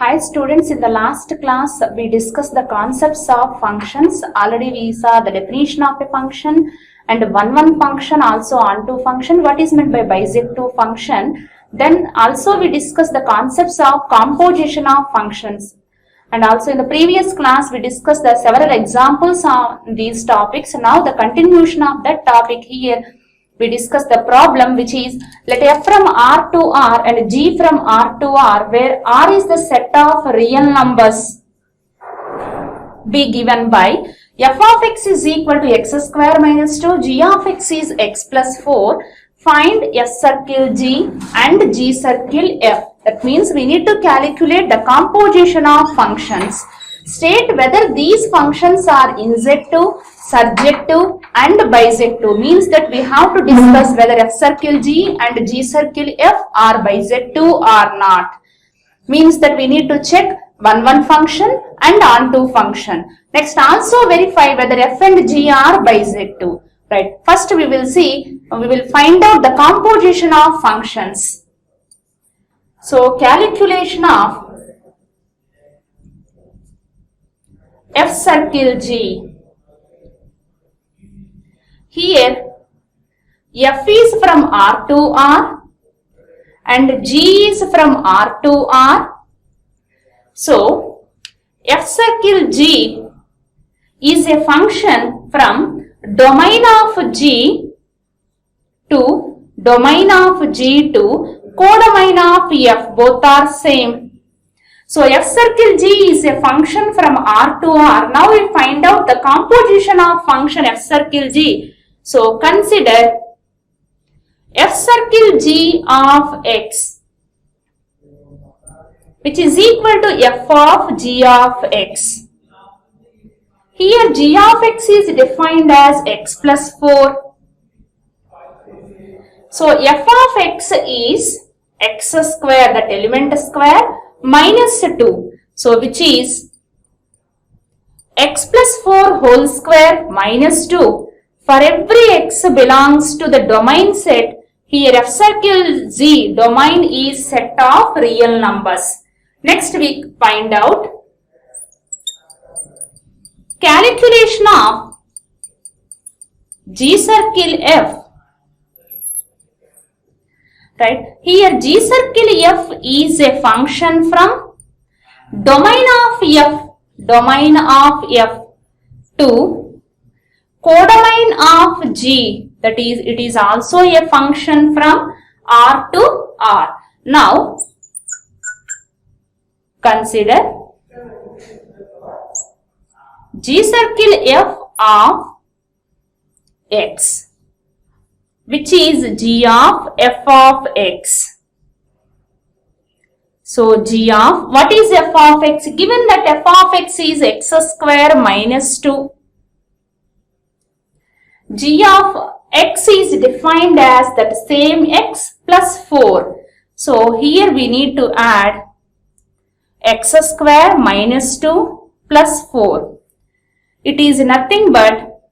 Hi students, in the last class we discussed the concepts of functions. Already we saw the definition of a function and one function, also onto function, what is meant by bisective function. Then also we discussed the concepts of composition of functions. And also in the previous class we discussed the several examples on these topics. Now the continuation of that topic here. We discussed the problem which is let f from R to R and g from R to R, where R is the set of real numbers, be given by f of x is equal to x square minus 2, g of x is x plus 4. Find f circle g and g circle f. That means we need to calculate the composition of functions. State whether these functions are injective, surjective and bisective. Means that we have to discuss whether f circle g and g circle f are bisective or not. Means that we need to check one function and onto function. Next also verify whether f and g are bisective. Right. First we will find out the composition of functions. So calculation of f circle g. Here f is from R to R and g is from R to R. So f circle g is a function from domain of g to domain of g to codomain of f. Both are same. So f circle g is a function from R to R. Now we find out the composition of function f circle g. So consider f circle g of x, which is equal to f of g of x. Here g of x is defined as x plus 4. So f of x is x square, that element square, minus 2. So which is x plus 4 whole square minus 2. For every x belongs to the domain set. Here f circle g domain is set of real numbers. Next we find out calculation of g circle f. Right. Here g circle f is a function from domain of f to codomain of g. That is, it is also a function from R to R. Now consider g circle f of x, which is g of f of x. So g of, what is f of x? Given that f of x is x square minus 2. G of x is defined as that same x plus 4. So here we need to add x square minus 2 plus 4. It is nothing but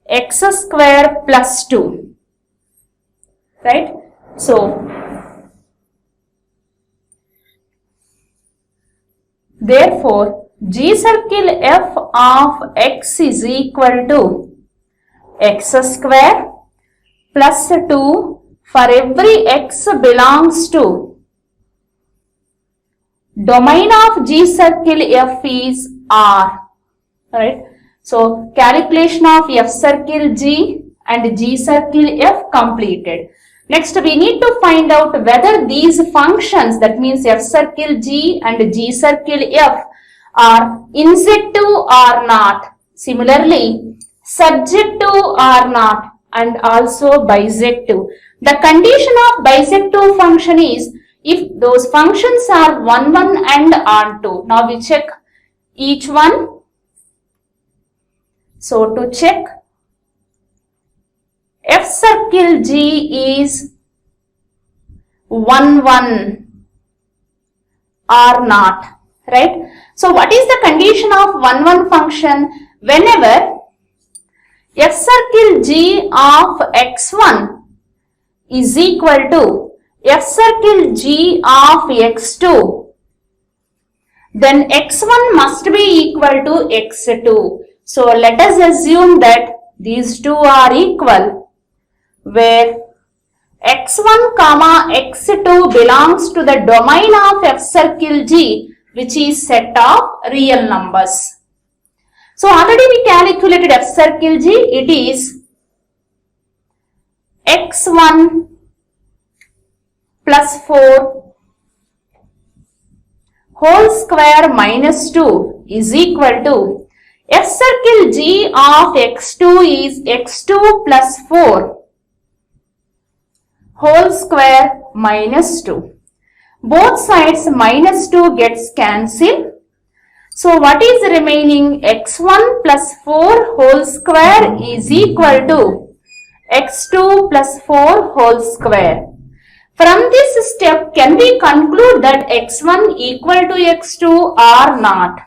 x square plus 2. Right? So therefore g circle f of x is equal to x square plus 2 for every x belongs to domain of g circle f is R. Right. So calculation of f circle g and g circle f completed. Next we need to find out whether these functions, that means f circle g and g circle f, are injective or not. Similarly surjective or not, and also bisective. The condition of bisective function is if those functions are one and onto. Now we check each one. So to check, f circle g is 1 or not, right? So what is the condition of 1 function? Whenever f circle g of x1 is equal to f circle g of x2 then x1 must be equal to x2. So let us assume that these two are equal, where x1 comma x2 belongs to the domain of F circle G, which is set of real numbers. So already we calculated F circle G. It is x1 plus 4 whole square minus 2 is equal to F circle G of x2 is x2 plus 4 whole square minus 2. Both sides minus 2 gets cancelled. So what is remaining? x1 plus 4 whole square is equal to x2 plus 4 whole square. From this step, can we conclude that x1 equal to x2 or not?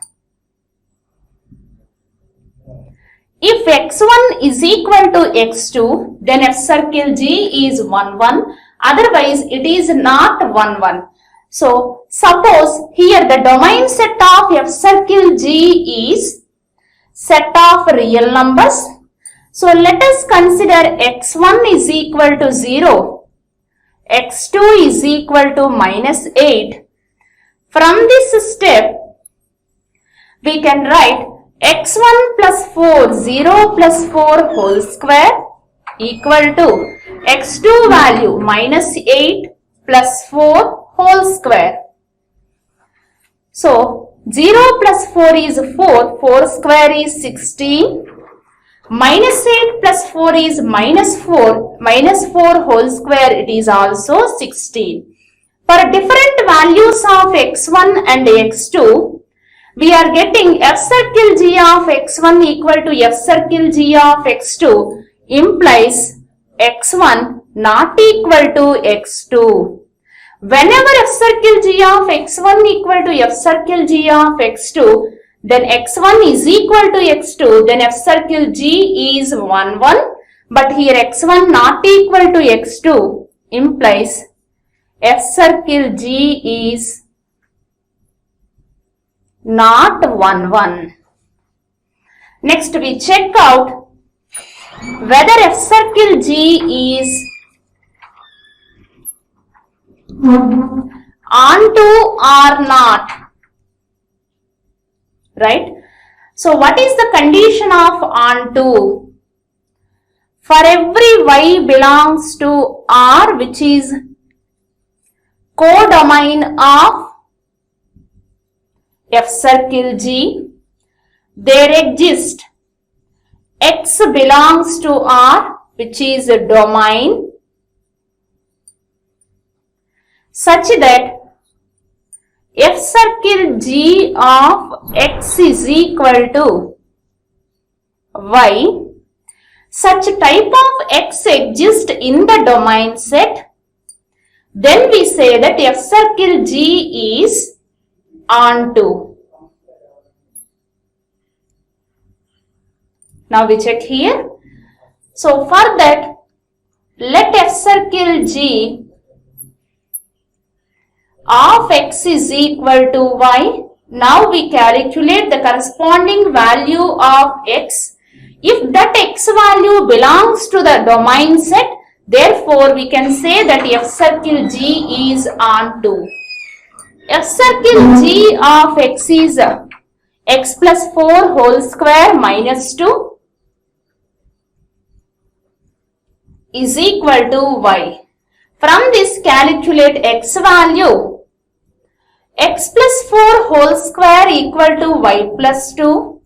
If x1 is equal to x2, then F circle G is 1, 1. Otherwise, it is not 1, 1. So, suppose here the domain set of F circle G is set of real numbers. So, let us consider x1 is equal to 0. x2 is equal to minus 8. From this step, we can write x1 plus 4, 0 plus 4 whole square equal to x2 value minus 8 plus 4 whole square. So, 0 plus 4 is 4, 4 square is 16. Minus 8 plus 4 is minus 4, minus 4 whole square, it is also 16. For different values of x1 and x2, we are getting F circle G of x1 equal to F circle G of x2 implies x1 not equal to x2. Whenever F circle G of x1 equal to F circle G of x2, then x1 is equal to x2, then F circle G is 1, 1. But here x1 not equal to x2 implies F circle G is not 1, 1. Next we check out whether F circle G is onto or not. Right? So what is the condition of onto? For every y belongs to R, which is codomain of F circle G, there exist x belongs to R, which is a domain, such that F circle G of x is equal to y. Such type of x exists in the domain set. Then we say that F circle G is onto. Now we check here. So for that, let F circle G of x is equal to y. Now we calculate the corresponding value of x. If that x value belongs to the domain set, therefore we can say that F circle G is onto. F circle G of x is x plus 4 whole square minus 2 is equal to y. From this, calculate x value. X plus 4 whole square equal to y plus 2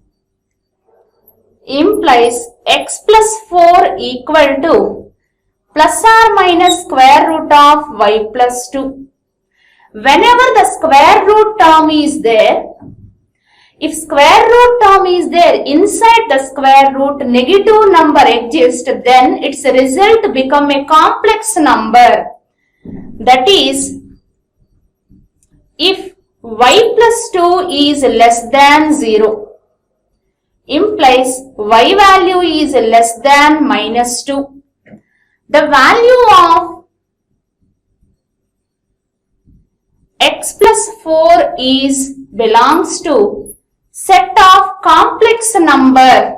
implies x plus 4 equal to plus or minus square root of y plus 2. Whenever the square root term is there, if square root term is there, inside the square root negative number exists, then its result become a complex number. That is, if y plus 2 is less than 0, implies y value is less than minus 2. The value of x plus 4 is belongs to set of complex number.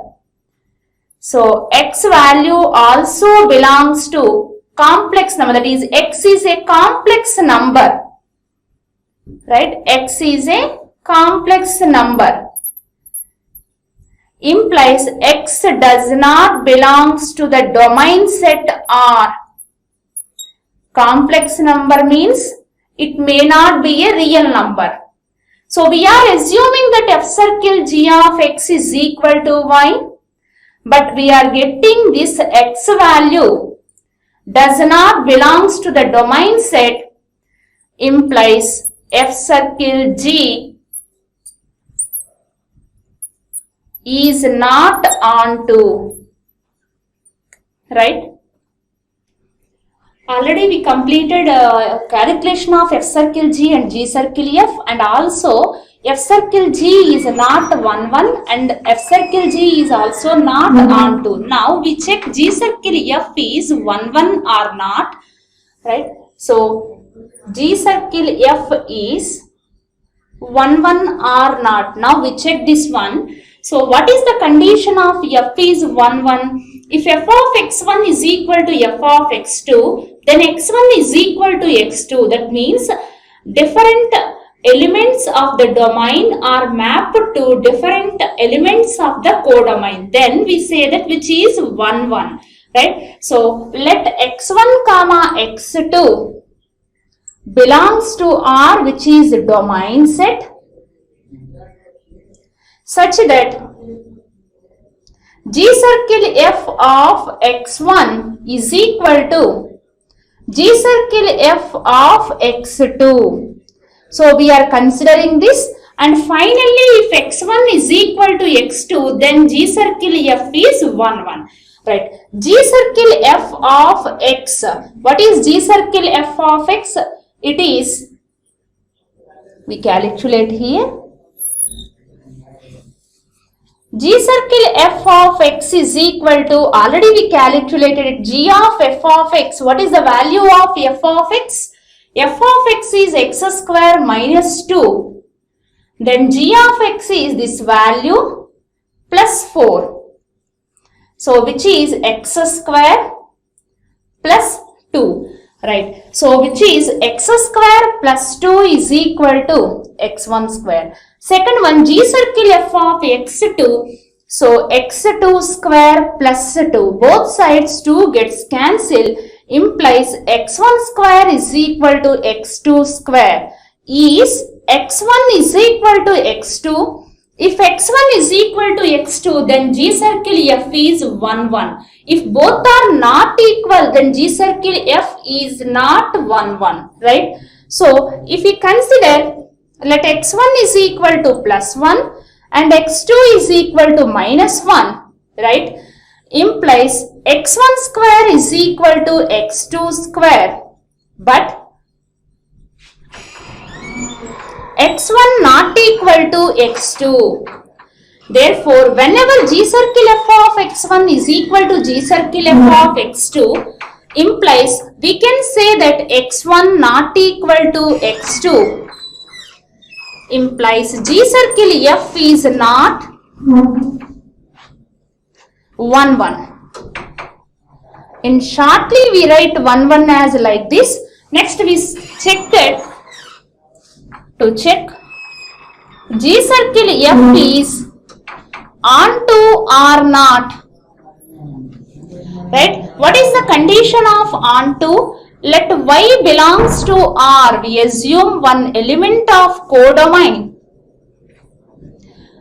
So x value also belongs to complex number, that is x is a complex number, right? X is a complex number, implies x does not belongs to the domain set R. Complex number means it may not be a real number. So we are assuming that f circle g of x is equal to y, but we are getting this x value does not belongs to the domain set, implies f circle g is not onto, right? Already we completed calculation of f circle g and g circle f, and also f circle g is not 1 1 and f circle g is also not onto. Now we check g circle f is 1 1 or not, right? So g circle f is 1 1 or not. Now we check this one. So what is the condition of f is 1 1? If f of x1 is equal to f of x2, then x1 is equal to x2. That means different elements of the domain are mapped to different elements of the codomain. Then we say that which is 1 1, right? So let x1 comma x2 belongs to R, which is domain set, such that g circle f of x1 is equal to g circle f of x2. So we are considering this, and finally if x1 is equal to x2, then g circle f is 1 1, right? G circle f of x, what is g circle f of x? It is, we calculate here, g circle f of x is equal to, already we calculated it, g of f of x. What is the value of f of x? F of x is x square minus 2. Then g of x is this value plus 4. So which is x square plus 2. Right. So which is x square plus 2 is equal to x1 square. Second one, g circle f of x2. So x2 square plus 2. Both sides 2 gets cancelled, implies x1 square is equal to x2 square. Is x1 is equal to x2. If x1 is equal to x2, then g circle f is 1 1. If both are not equal, then g circle f is not 1 1, right? So if we consider, let x1 is equal to plus 1 and x2 is equal to minus 1, right? Implies x1 square is equal to x2 square, but x1 not equal to x2. Therefore, whenever g circle f of x1 is equal to g circle f of x2, implies we can say that x1 not equal to x2, implies g circle f is not 1 1. In shortly we write 1 1 as like this. Next we check that. To check, g circle f is onto or not, right? What is the condition of onto? Let y belongs to R. We assume one element of codomain.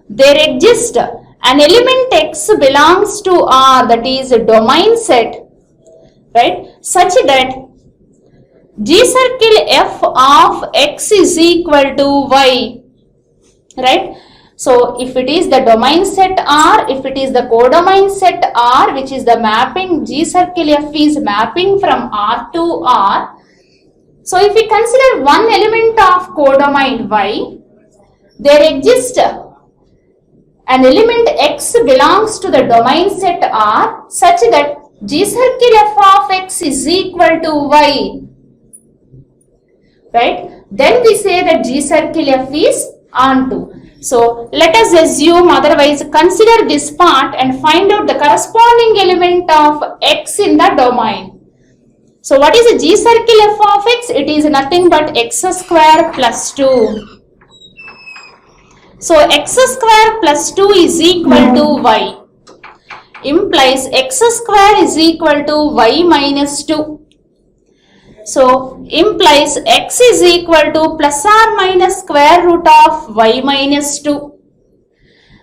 There exists an element x belongs to R, that is a domain set, right? Such that g circle f of x is equal to y, right? So if it is the domain set R, if it is the codomain set R, which is the mapping, g circle f is mapping from R to R. So if we consider one element of codomain y, there exists an element x belongs to the domain set R, such that g circle f of x is equal to y, right? Then we say that g circle f is onto. So let us assume, otherwise consider this part and find out the corresponding element of x in the domain. So what is a G circle f of x? It is nothing but x square plus 2. So x square plus 2 is equal to y. Implies x square is equal to y minus 2. So implies x is equal to plus or minus square root of y minus 2.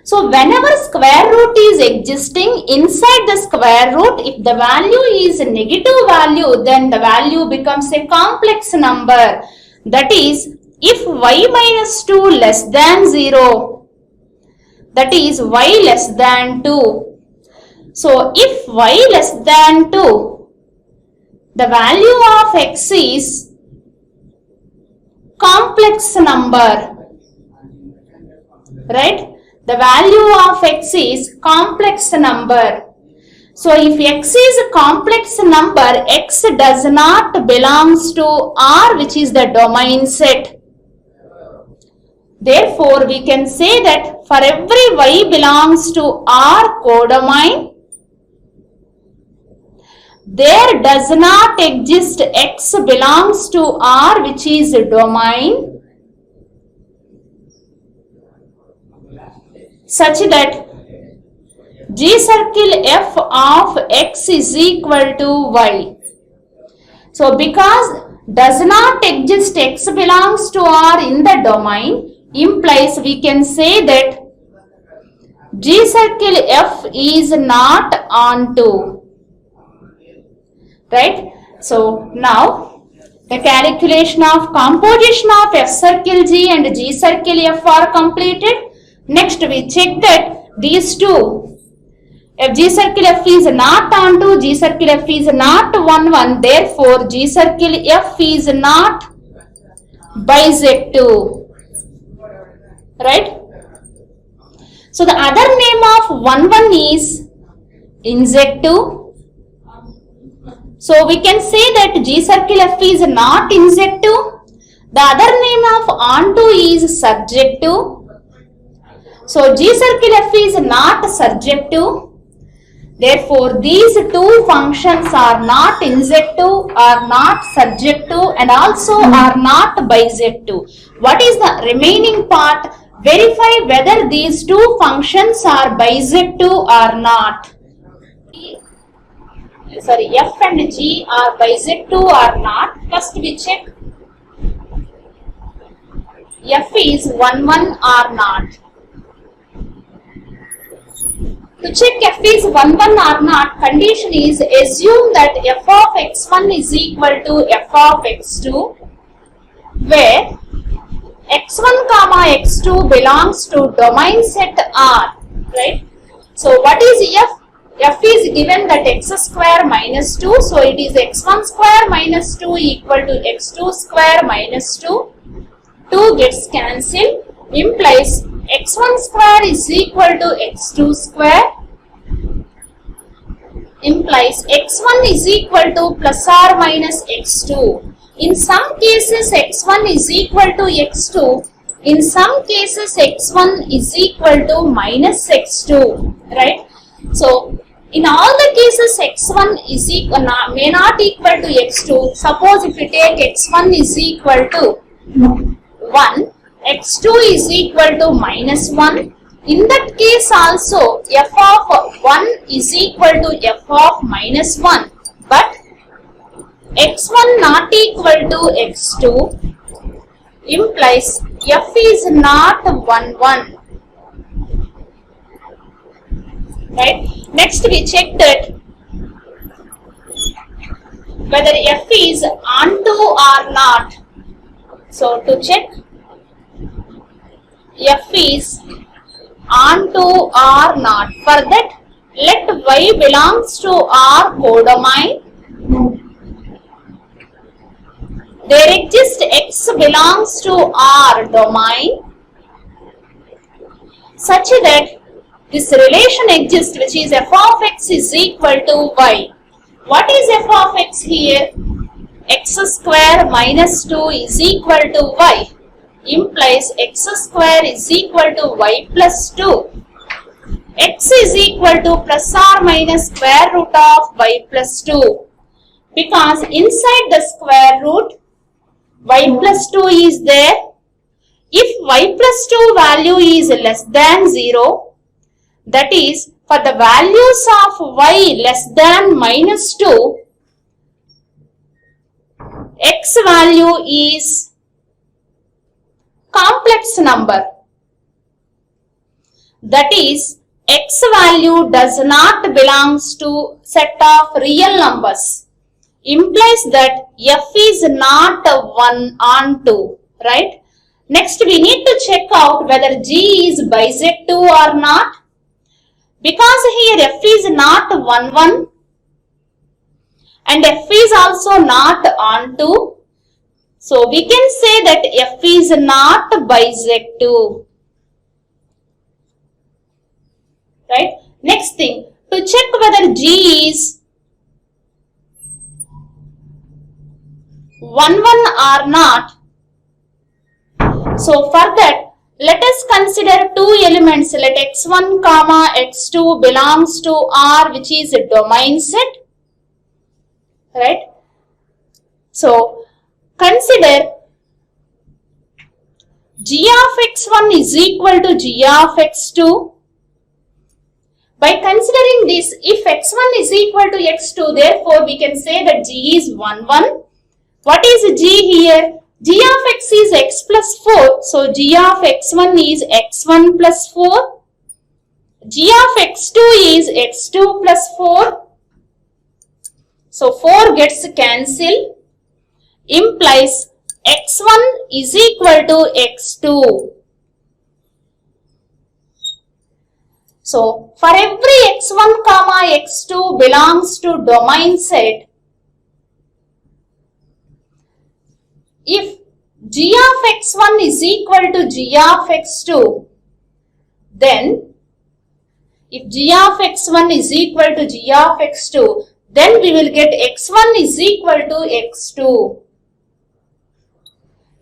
So whenever square root is existing inside the square root, if the value is a negative value, then the value becomes a complex number. That is, if y minus 2 less than 0, that is y less than 2. So if y less than 2, the value of x is complex number, right? The value of x is complex number. So if x is a complex number, x does not belongs to R, which is the domain set. Therefore, we can say that for every y belongs to R codomain, there does not exist x belongs to R, which is a domain, such that G circle f of x is equal to y. So because does not exist x belongs to R in the domain, implies we can say that G circle f is not onto. Right? So now the calculation of composition of F circle G and G circle F are completed. Next we check that these two, if G circle F is not onto, G circle F is not 1 1, therefore G circle F is not bisective. Right? So the other name of 1 1 is injective. So we can say that G circle F is not injective. The other name of onto is surjective. So G circle F is not surjective. Therefore, these two functions are not injective, are not surjective, and also are not bisective. What is the remaining part? Verify whether these two functions are bisective or not. Sorry, F and G are bisective or not. First we check F is 1 1 or not. To check F is 1 1 or not, condition is assume that f of x1 is equal to f of x2, where x1 comma x2 belongs to domain set R. Right? So what is F? F is given that x square minus 2, so it is x1 square minus 2 equal to x2 square minus 2. 2 gets cancelled, implies x1 square is equal to x2 square, implies x1 is equal to plus or minus x2. In some cases x1 is equal to x2, in some cases x1 is equal to minus x2, right? So in all the cases x1 is equal, may not equal to x2. Suppose if we take x1 is equal to 1, x2 is equal to minus 1. In that case also f of 1 is equal to f of minus 1. But x1 not equal to x2 implies f is not 1 1. Right? Next we check that whether f is onto or not. So to check f is onto or not, for that let y belongs to R codomain. There exists x belongs to R domain such that this relation exists, which is f of x is equal to y. What is f of x here? X square minus 2 is equal to y. implies x square is equal to y plus 2. X is equal to plus or minus square root of y plus 2. Because inside the square root, y plus 2 is there. If y plus 2 value is less than 0, that is, for the values of y less than minus 2, x value is complex number. That is, x value does not belongs to set of real numbers. Implies that f is not 1 on 2, right? Next, we need to check out whether G is bisective or not. Because here f is not 1, 1 and f is also not on 2. So, we can say that f is not bisective. Right? Next thing, to check whether G is 1, 1 or not. So, for that, let us consider two elements. Let x1 comma x2 belongs to R, which is a domain set. Right? So, consider g of x1 is equal to g of x2. By considering this, if x1 is equal to x2, therefore we can say that g is 1, 1. What is g here? G of x is x plus 4. So, g of x1 is x1 plus 4. G of x2 is x2 plus 4. So, 4 gets cancelled. Implies x1 is equal to x2. So, for every x1 comma x2 belongs to domain set, if g of x1 is equal to g of x2, then if g of x1 is equal to g of x2, then we will get x1 is equal to x2.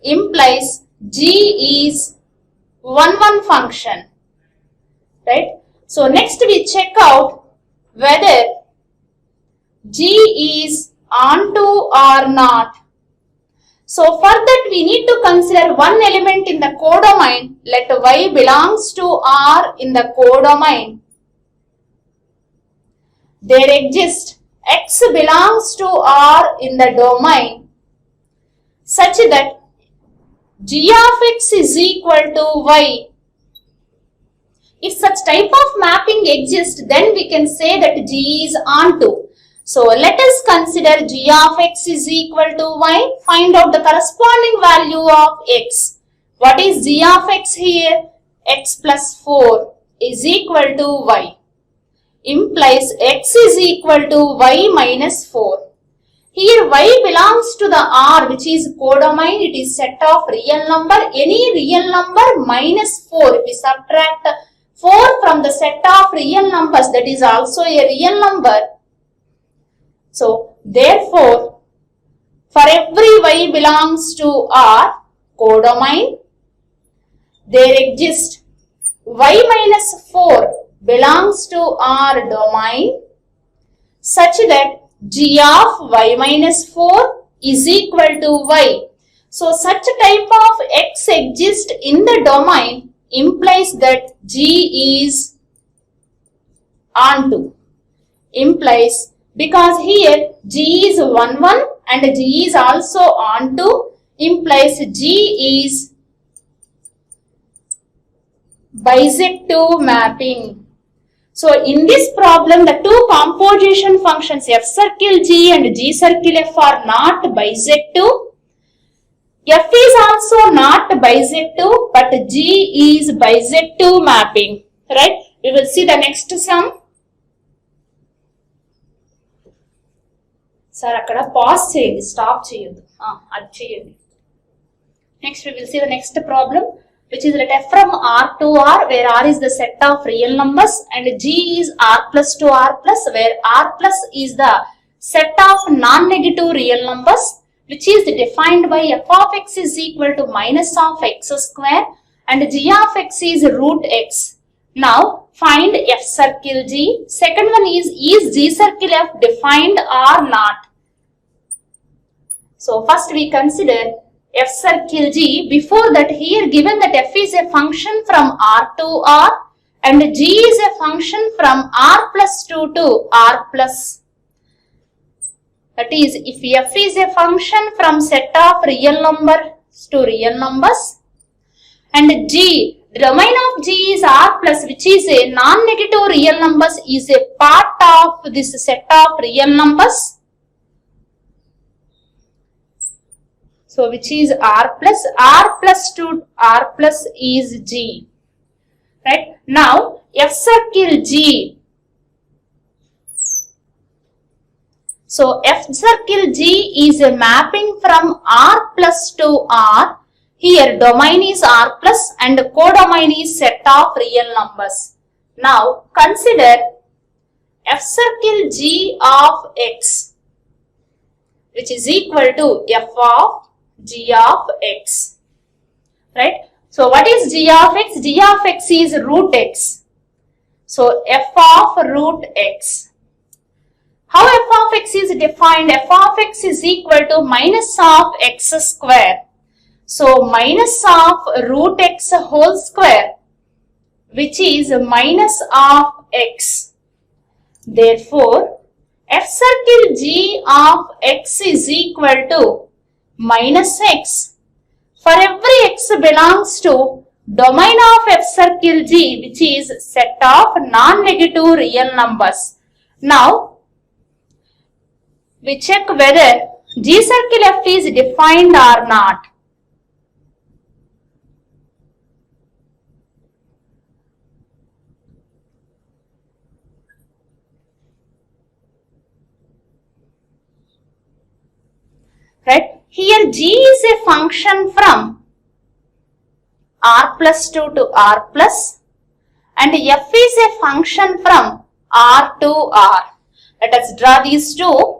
Implies g is 1, 1 function. Right? So, next we check out whether g is onto or not. So, for that we need to consider one element in the codomain. Let y belongs to R in the codomain. There exists x belongs to R in the domain such that g of x is equal to y. If such type of mapping exists, then we can say that G is onto. So, let us consider G of x is equal to y. Find out the corresponding value of x. What is G of x here? X plus 4 is equal to y. Implies x is equal to y minus 4. Here y belongs to the R, which is codomain. It is set of real number. Any real number minus 4. If we subtract 4 from the set of real numbers, that is also a real number. So, therefore, for every y belongs to R, codomain, there exists y minus 4 belongs to R domain such that g of y minus 4 is equal to y. So, such type of x exists in the domain implies that g is onto. Implies because here g is 1, 1 and g is also onto, implies g is bisective mapping. So, in this problem, the two composition functions f circle g and g circle f are not bisective. F is also not bisective, but G is bisective mapping. Right? We will see the next sum. Sir, akkada pause cheyandi, stop cheyadu. Adi cheyandi. Next, we will see the next problem, which is let f from R to R, where R is the set of real numbers, and G is R plus to R plus, where R plus is the set of non-negative real numbers. which is defined by f of x is equal to minus of x square and g of x is root x. Now find f circle g. Second one is g circle f defined or not? So first we consider f circle g. Before that, here given that f is a function from R to R and g is a function from R plus 2 to R plus. That is, if f is a function from set of real numbers to real numbers and g, the domain of g is R plus, which is a non-negative real numbers, is a part of this set of real numbers. So which is R plus 2, R plus is g. Right? Now f circle g. So f circle g is a mapping from R plus to R. Here domain is R plus and codomain is set of real numbers. Now consider f circle g of x, which is equal to f of g of x. Right? So what is g of x? G of x is root x. So f of root x. How f of x is defined? F of x is equal to minus of x square. So minus of root x whole square, which is minus of x. Therefore, f circle g of x is equal to minus x. For every x belongs to domain of f circle g, which is set of non-negative real numbers. Now, we check whether g circle f is defined or not. Right? Here g is a function from R plus 2 to R plus and f is a function from R to R. Let us draw these two.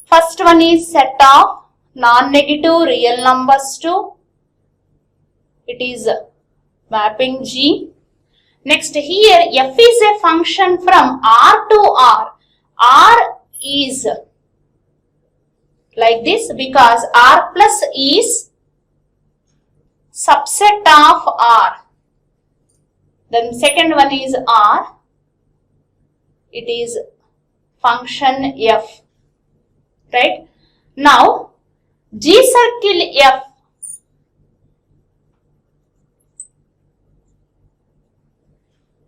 First one is set of non-negative real numbers to, it is mapping g. Next here f is a function from R to R. R is like this because R plus is subset of R. Then second one is R. It is function f. Right? Now g circle f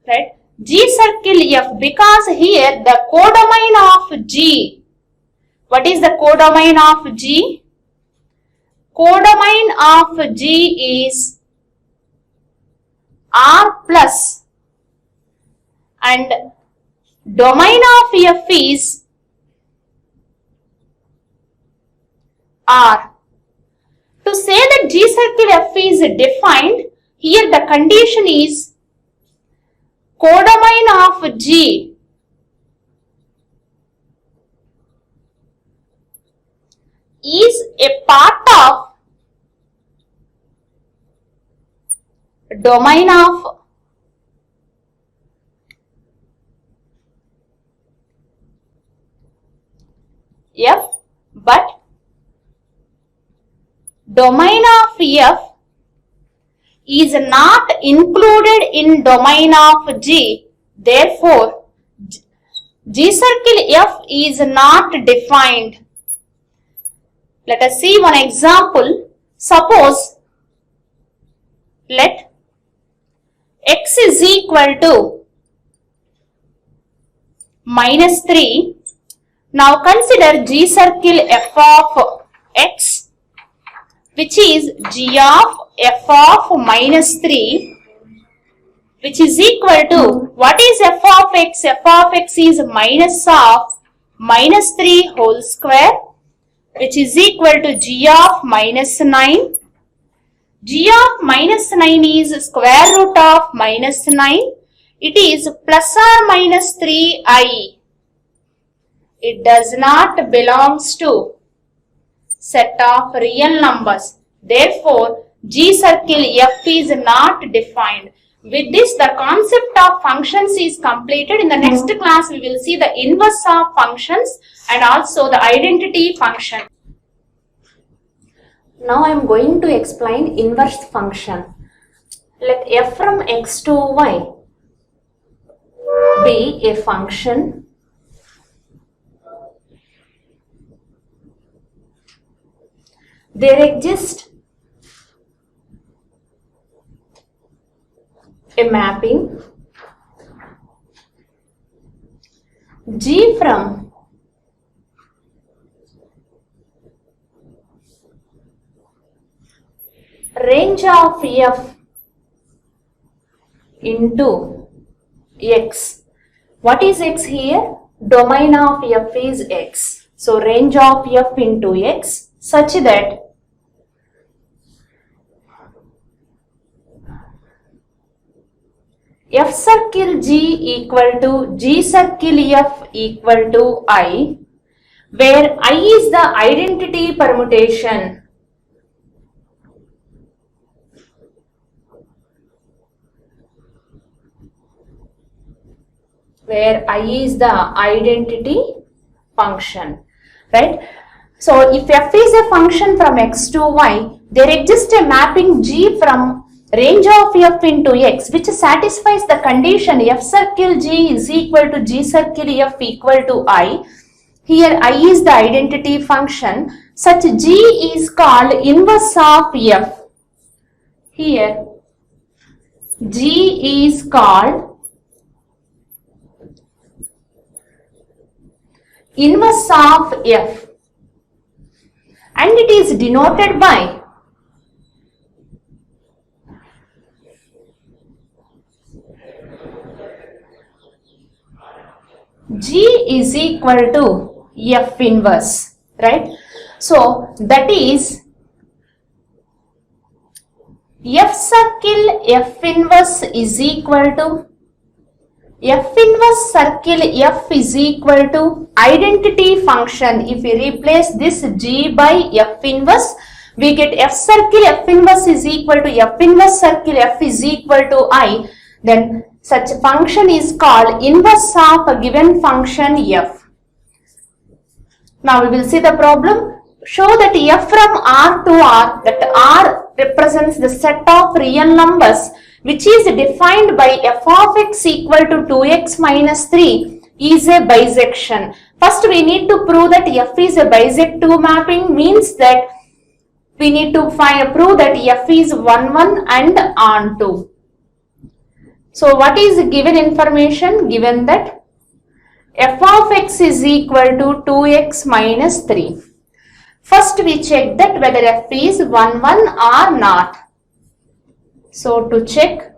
right? G circle f, because here the codomain of g. What is the codomain of g? Codomain of g is R plus and domain of f is R. To say that g circle f is defined, here the condition is codomain of g is a part of domain of f, but domain of f is not included in domain of g. Therefore, g circle f is not defined. Let us see one example. Suppose let x is equal to minus 3. Now consider g circle f of x, which is g of f of minus 3, which is equal to, what is f of x? F of x is minus of minus 3 whole square, which is equal to g of minus 9. G of minus 9 is square root of minus 9. It is plus or minus 3i. It does not belongs to set of real numbers. Therefore, G circle F is not defined. With this, the concept of functions is completed. In the next class, we will see the inverse of functions and also the identity function. Now I am going to explain inverse function. Let f from x to y be a function there exists a mapping G from range of f into x. What is x here? Domain of f is x. So range of f into x such that f circle G equal to G circle f equal to I, where I is the identity permutation. Where I is the identity function, right? So if f is a function from x to y, there exists a mapping G from range of f into x, which satisfies the condition f circle G is equal to G circle f equal to I. Here I is the identity function. Such G is called inverse of f. Here G is called inverse of f, and it is denoted by G is equal to f inverse, right? So that is f circle f inverse is equal to f inverse circle f is equal to identity function. If we replace this G by f inverse, we get f circle f inverse is equal to f inverse circle f is equal to I. Then such function is called inverse of a given function f. Now we will see the problem. Show that f from R to R, that R represents the set of real numbers which is defined by f of x equal to 2x minus 3 is a bisection. First we need to prove that f is a bisective mapping, means that we need to prove that f is 1, 1 and onto. So what is given information? Given that f of x is equal to 2x minus 3. First we check that whether f is 1, 1 or not. So to check,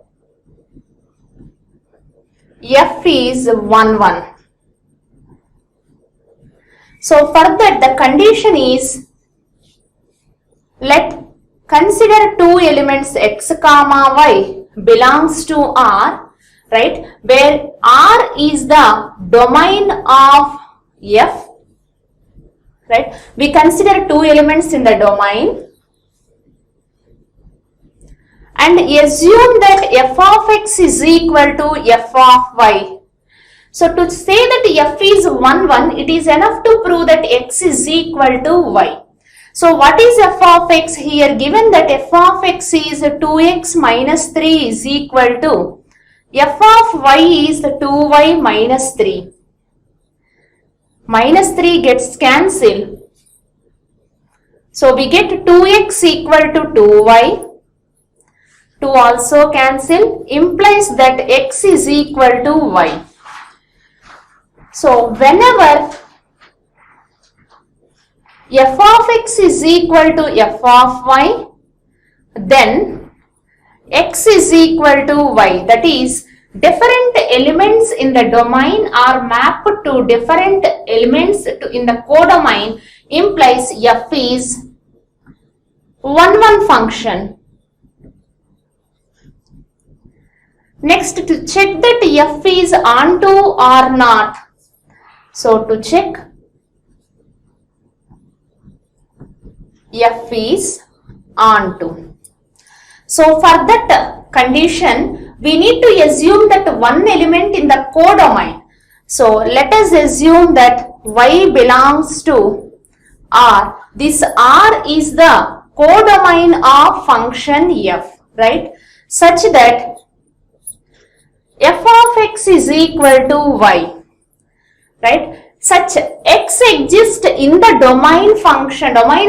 f is 1, 1. So for that the condition is, let consider two elements x comma y belongs to R, right, where R is the domain of f, right. We consider two elements in the domain and assume that f of x is equal to f of y. So to say that f is 1, 1, it is enough to prove that x is equal to y. So what is f of x here? Given that f of x is 2x minus 3 is equal to f of y is 2y minus 3. Minus 3 gets cancelled. So we get 2x equal to 2y. 2 also cancel, implies that x is equal to y. So whenever f of x is equal to f of y, then x is equal to y. That is, different elements in the domain are mapped to different elements in the codomain, implies f is 1, 1 function. Next, to check that f is onto or not. So to check, f is onto. So for that condition, we need to assume that one element in the codomain. So let us assume that y belongs to R. This R is the codomain of function f, right? Such that f of x is equal to y, right? Such x exists in the domain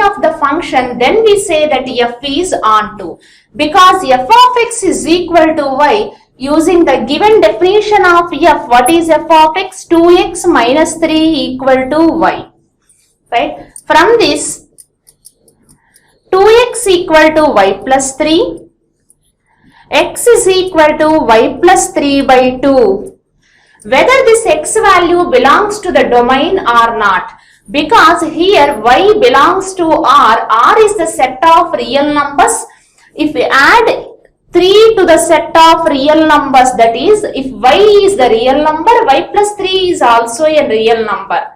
of the function, then we say that f is onto. Because f of x is equal to y, using the given definition of f, what is f of x? 2x minus 3 equal to y, right? From this, 2x equal to y plus 3, x is equal to y plus 3 by 2. Whether this x value belongs to the domain or not, because here y belongs to R is the set of real numbers. If we add 3 to the set of real numbers, that is, if y is the real number, y plus 3 is also a real number.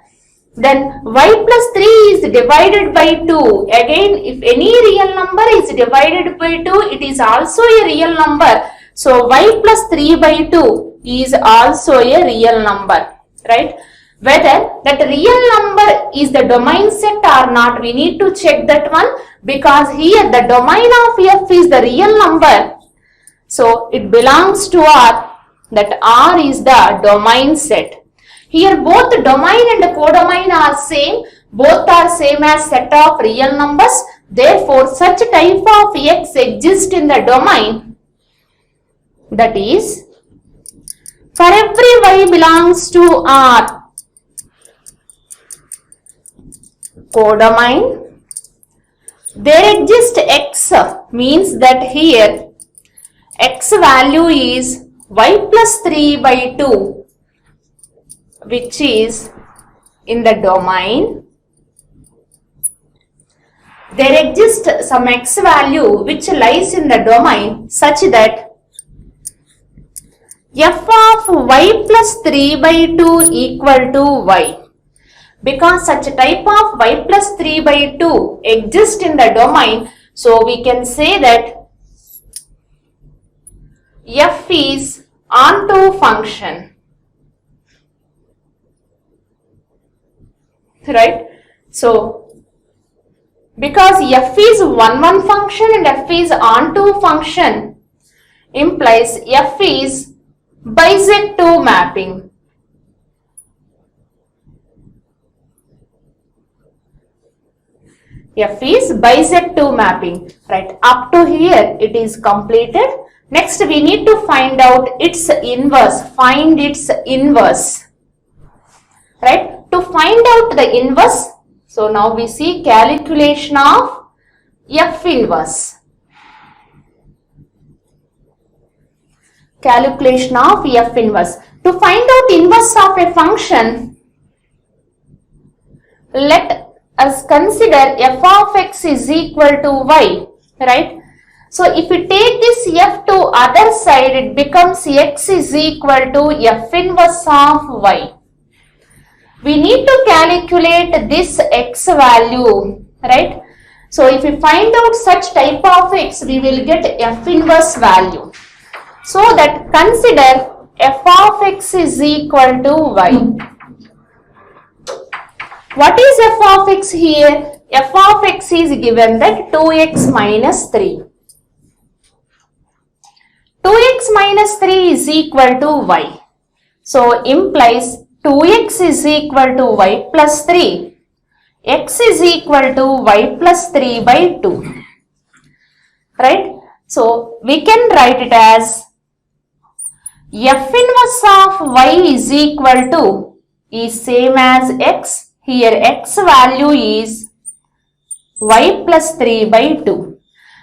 Then y plus 3 is divided by 2. Again, if any real number is divided by 2, it is also a real number. So y plus 3 by 2 is also a real number, right? Whether that real number is the domain set or not, we need to check that one, because here the domain of f is the real number. So it belongs to R, that R is the domain set. Here both the domain and the codomain are same, both are same as set of real numbers. Therefore, such type of x exists in the domain, that is, for every y belongs to R codomain, there exists x, means that here x value is y plus 3 by 2, which is in the domain. There exists some x value which lies in the domain such that f of y plus 3 by 2 equal to y. Because such a type of y plus 3 by 2 exists in the domain, so we can say that f is onto function, right? So because f is one function and f is onto function, implies f is bisective mapping. F is bisective mapping, right? Up to here it is completed. Next we need to find out its inverse, find its inverse, right? To find out the inverse, so now we see calculation of f inverse. Calculation of f inverse. To find out inverse of a function, let us consider f of x is equal to y, right? So if we take this f to other side, it becomes x is equal to f inverse of y. We need to calculate this x value, right? So if we find out such type of x, we will get f inverse value. So that consider f of x is equal to y. What is f of x here? F of x is given that 2x minus 3. 2x minus 3 is equal to y. So implies 2x is equal to y plus 3. X is equal to y plus 3 by 2. Right? So we can write it as f inverse of y is equal to is same as x. Here x value is y plus 3 by 2.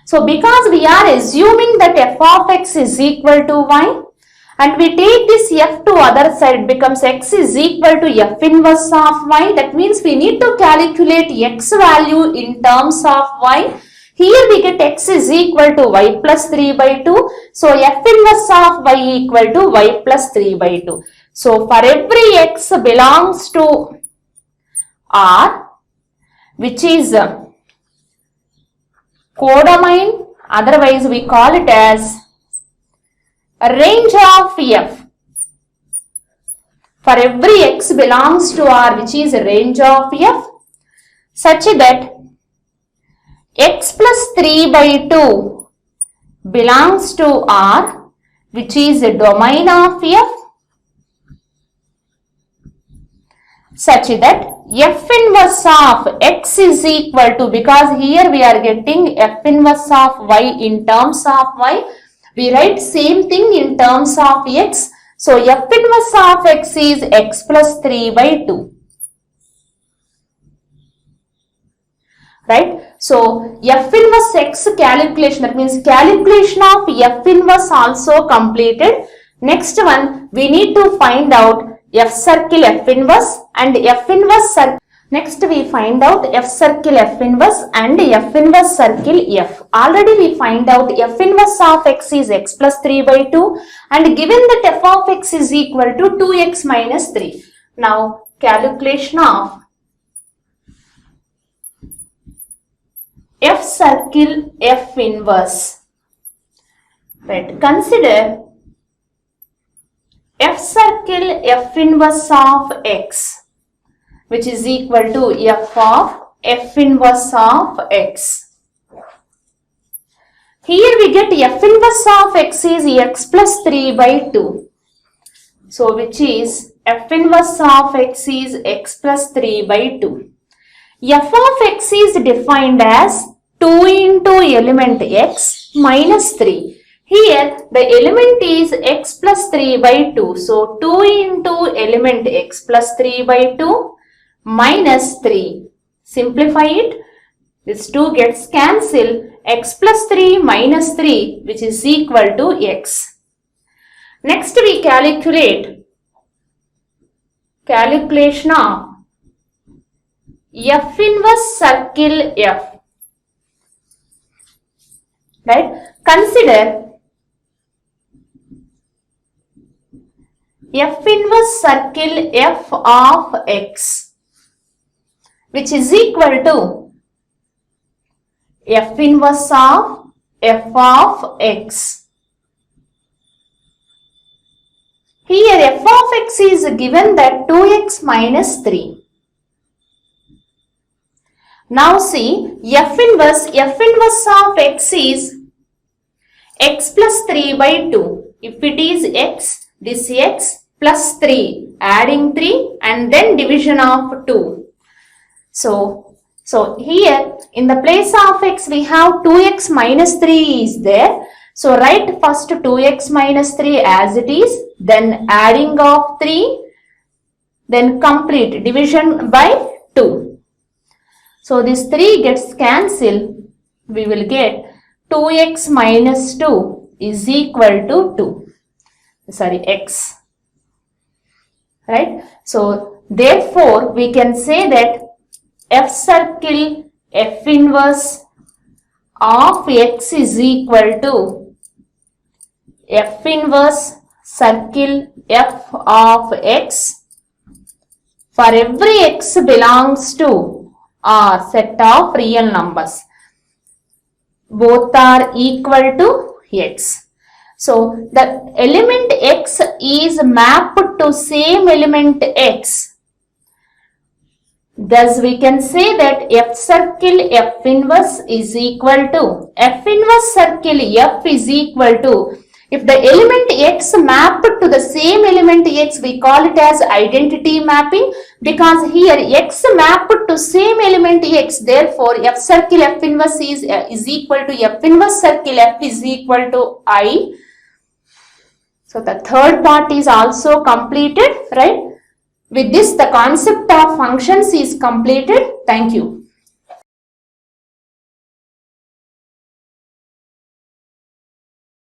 So because we are assuming that f of x is equal to y and we take this f to other side, becomes x is equal to f inverse of y. That means we need to calculate x value in terms of y. Here we get x is equal to y plus 3 by 2. So f inverse of y equal to y plus 3 by 2. So for every x belongs to R, which is codomain, otherwise we call it as a range of f. For every x belongs to R, which is a range of f, such that x plus 3 by 2 belongs to R, which is a domain of f, such that f inverse of x is equal to, because here we are getting f inverse of y in terms of y, we write same thing in terms of x. So f inverse of x is x plus 3 by 2. Right? So f inverse x calculation, that means calculation of f inverse also completed. Next one, we need to find out f circle f inverse and f inverse circle. Next we find out f circle f inverse and f inverse circle f. Already we find out f inverse of x is x plus 3 by 2 and given that f of x is equal to 2x minus 3. Now calculation of f circle f inverse. Right. Consider f circle f inverse of x, which is equal to f of f inverse of x. Here we get f inverse of x is x plus 3 by 2. So which is f inverse of x is x plus 3 by 2. F of x is defined as 2 into element x minus 3. Here the element is x plus 3 by 2. So 2 into element x plus 3 by 2 minus 3. Simplify it. This 2 gets cancelled. X plus 3 minus 3, which is equal to x. Next we calculate calculation of f inverse circle f. Right? Consider f inverse circle f of x, which is equal to f inverse of f of x. Here f of x is given that 2x minus 3. Now see f inverse of x is x plus 3 by 2. If it is x, this x plus 3, adding 3 and then division of 2. So here in the place of x we have 2x minus 3 is there. So write first 2x minus 3 as it is, then adding of 3, then complete division by 2. So this 3 gets cancelled. We will get 2x minus 2 is equal to x. Right? So therefore we can say that f circle f inverse of x is equal to f inverse circle f of x for every x belongs to R set of real numbers. Both are equal to x. So the element x is mapped to same element x. Thus we can say that f circle f inverse is equal to f inverse circle f is equal to, if the element x mapped to the same element x, we call it as identity mapping, because here x mapped to same element x, therefore f circle f inverse is equal to f inverse circle f is equal to I. So the third part is also completed, right? With this the concept of functions is completed. Thank you.